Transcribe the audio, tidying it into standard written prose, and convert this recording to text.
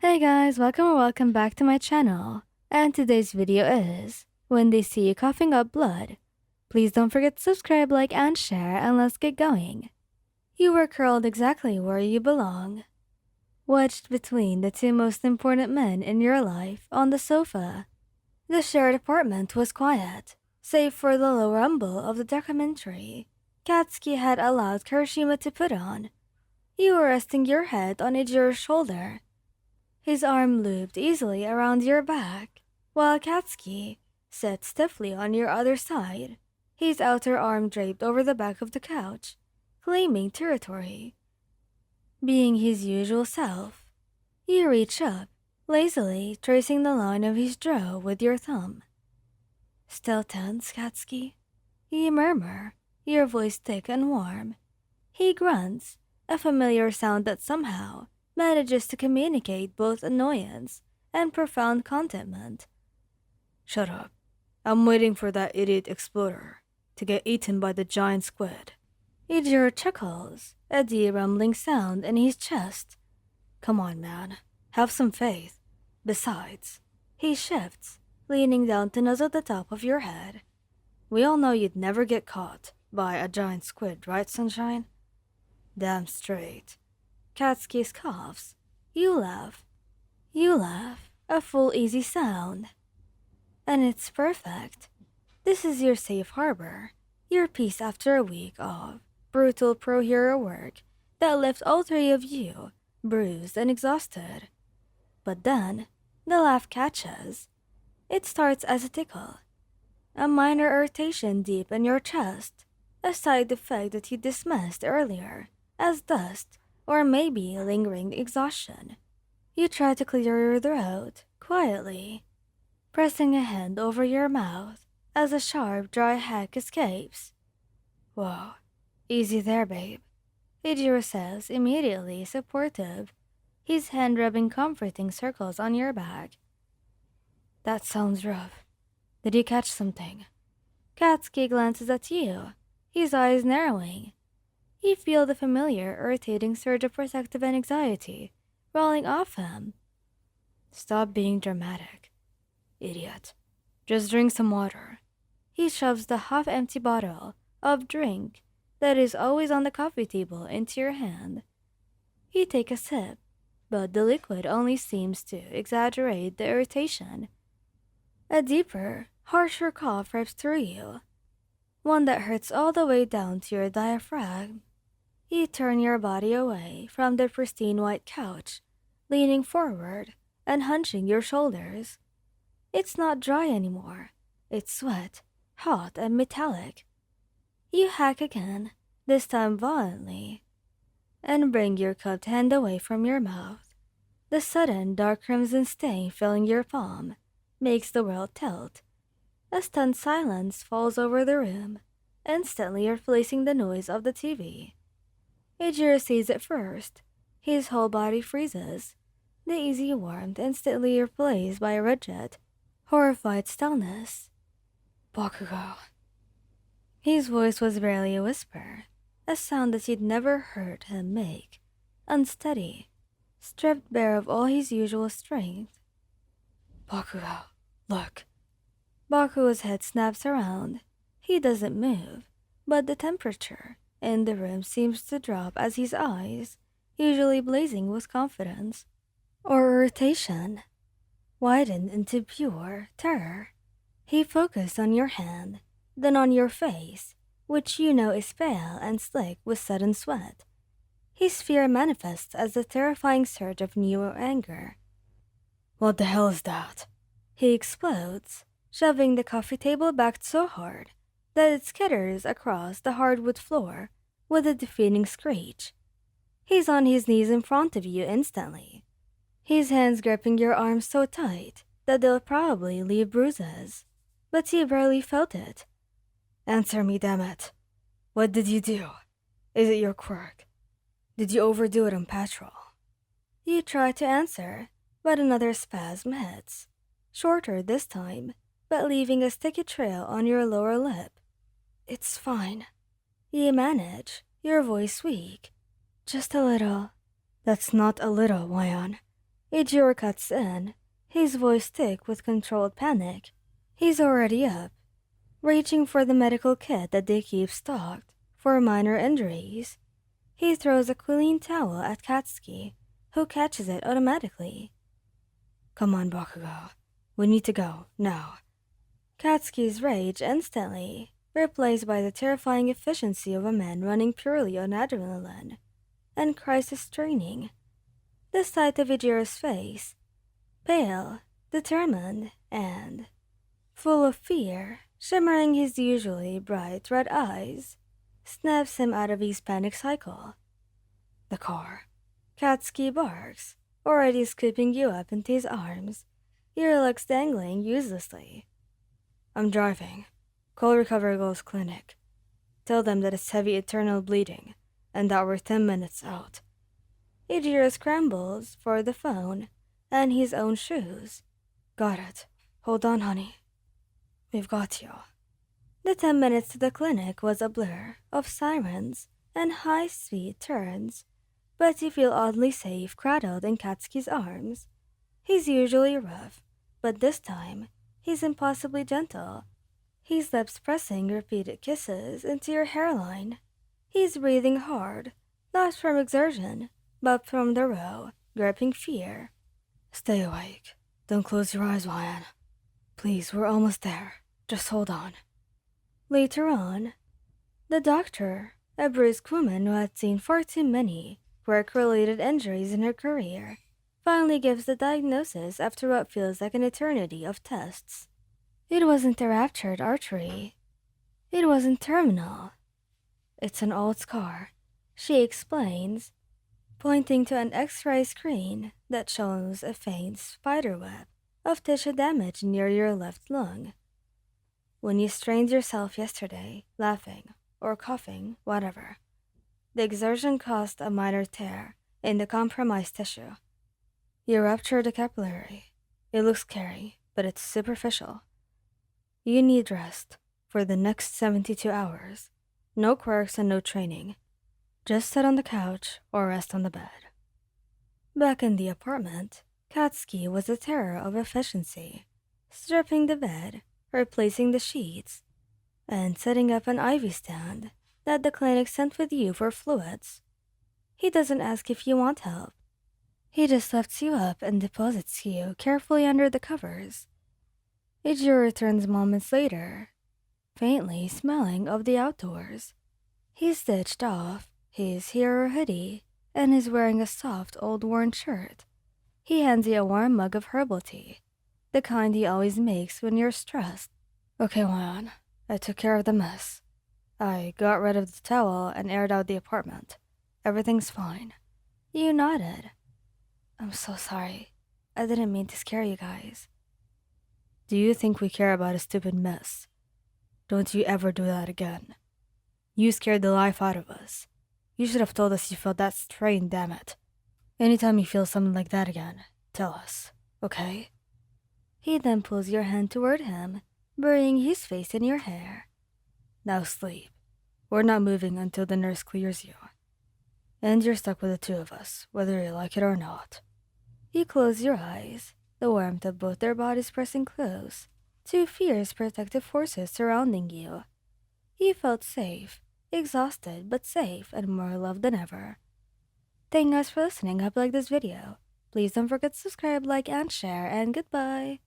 Hey guys, welcome or welcome back to my channel. And today's video is when they see you coughing up blood. Please don't forget to subscribe, like, and share, and let's get going. You were curled exactly where you belong, wedged between the two most important men in your life on the sofa. The shared apartment was quiet, save for the low rumble of the documentary Katsuki had allowed Kirishima to put on. You were resting your head on Ijiro's shoulder, his arm looped easily around your back, while Katsuki sat stiffly on your other side, his outer arm draped over the back of the couch, claiming territory. Being his usual self, you reach up, lazily tracing the line of his jaw with your thumb. Still tense, Katsuki? You murmur, your voice thick and warm. He grunts, a familiar sound that somehow manages to communicate both annoyance and profound contentment. Shut up. I'm waiting for that idiot explorer to get eaten by the giant squid. Ijiro chuckles, a deep rumbling sound in his chest. Come on, man. Have some faith. Besides, he shifts, leaning down to nuzzle the top of your head. We all know you'd never get caught by a giant squid, right, Sunshine? Damn straight. Katsuki coughs. You laugh. You laugh. A full, easy sound. And it's perfect. This is your safe harbor. Your peace after a week of brutal pro-hero work that left all three of you bruised and exhausted. But then, the laugh catches. It starts as a tickle. A minor irritation deep in your chest. A side effect that you dismissed earlier as dust or maybe lingering exhaustion. You try to clear your throat quietly, pressing a hand over your mouth as a sharp, dry hack escapes. Whoa, easy there, babe. Ijiro says, immediately supportive, his hand rubbing comforting circles on your back. That sounds rough. Did you catch something? Katsuki glances at you, his eyes narrowing. You feel the familiar, irritating surge of protective anxiety rolling off him. Stop being dramatic, idiot. Just drink some water. He shoves the half-empty bottle of drink that is always on the coffee table into your hand. You take a sip, but the liquid only seems to exaggerate the irritation. A deeper, harsher cough rips through you, one that hurts all the way down to your diaphragm. You turn your body away from the pristine white couch, leaning forward and hunching your shoulders. It's not dry anymore. It's wet, hot, and metallic. You hack again, this time violently, and bring your cupped hand away from your mouth. The sudden dark crimson stain filling your palm makes the world tilt. A stunned silence falls over the room, instantly replacing the noise of the TV. Ijiro sees it first. His whole body freezes, the easy warmth instantly replaced by a rigid, horrified stillness. Bakugo. His voice was barely a whisper, a sound that you'd never heard him make, unsteady, stripped bare of all his usual strength. Bakugo, look. Bakugo's head snaps around. He doesn't move, but the temperature in the room seems to drop as his eyes, usually blazing with confidence or irritation, widen into pure terror. He focused on your hand, then on your face, which you know is pale and slick with sudden sweat. His fear manifests as a terrifying surge of new anger. What the hell is that? He explodes, shoving the coffee table back so hard that it skitters across the hardwood floor with a defeating screech. He's on his knees in front of you instantly, his hands gripping your arms so tight that they'll probably leave bruises. But you barely felt it. Answer me, damn it. What did you do? Is it your quirk? Did you overdo it on patrol? You try to answer, but another spasm hits, shorter this time, but leaving a sticky trail on your lower lip. It's fine. You manage, your voice weak. Just a little. That's not a little, Wayan. Ejiro cuts in, his voice thick with controlled panic. He's already up, reaching for the medical kit that they keep stocked for minor injuries. He throws a clean towel at Katsuki, who catches it automatically. Come on, Bakugo. We need to go, now. Katsuki's rage instantly replaced by the terrifying efficiency of a man running purely on adrenaline and crisis training. The sight of Ijiro's face, pale, determined, and full of fear, shimmering his usually bright red eyes, snaps him out of his panic cycle. The car. Katsuki barks, already scooping you up into his arms, your legs dangling uselessly. I'm driving. Call Recovery Girls Clinic. Tell them that it's heavy eternal bleeding and that we're 10 minutes out. Ejiro scrambles for the phone and his own shoes. Got it. Hold on, honey. We've got you. The 10 minutes to the clinic was a blur of sirens and high-speed turns, but you feel oddly safe cradled in Katsuki's arms. He's usually rough, but this time, he's impossibly gentle. His lips pressing repeated kisses into your hairline. He's breathing hard, not from exertion, but from the raw, gripping fear. Stay awake. Don't close your eyes, Ryan. Please, we're almost there. Just hold on. Later on, the doctor, a brisk woman who had seen far too many work-related injuries in her career, finally gives the diagnosis after what feels like an eternity of tests. It wasn't a ruptured artery. It wasn't terminal. It's an old scar, she explains, pointing to an X-ray screen that shows a faint spiderweb of tissue damage near your left lung. When you strained yourself yesterday, laughing or coughing, whatever, the exertion caused a minor tear in the compromised tissue. You ruptured a capillary. It looks scary, but it's superficial. You need rest for the next 72 hours. No quirks and no training. Just sit on the couch or rest on the bed. Back in the apartment, Katsuki was a terror of efficiency, stripping the bed, replacing the sheets, and setting up an IV stand that the clinic sent with you for fluids. He doesn't ask if you want help. He just lifts you up and deposits you carefully under the covers. Ejiro returns moments later, faintly smelling of the outdoors. He's stitched off his hero hoodie and is wearing a soft old worn shirt. He hands you a warm mug of herbal tea, the kind he always makes when you're stressed. Okay, Juan, I took care of the mess. I got rid of the towel and aired out the apartment. Everything's fine. You nodded. I'm so sorry. I didn't mean to scare you guys. Do you think we care about a stupid mess? Don't you ever do that again. You scared the life out of us. You should have told us you felt that strain, damn it. Anytime you feel something like that again, tell us, okay? He then pulls your hand toward him, burying his face in your hair. Now sleep. We're not moving until the nurse clears you. And you're stuck with the two of us, whether you like it or not. You close your eyes, the warmth of both their bodies pressing close, two fierce protective forces surrounding you. You felt safe, exhausted but safe and more loved than ever. Thank you guys for listening. Hope you like this video. Please don't forget to subscribe, like, and share, and goodbye.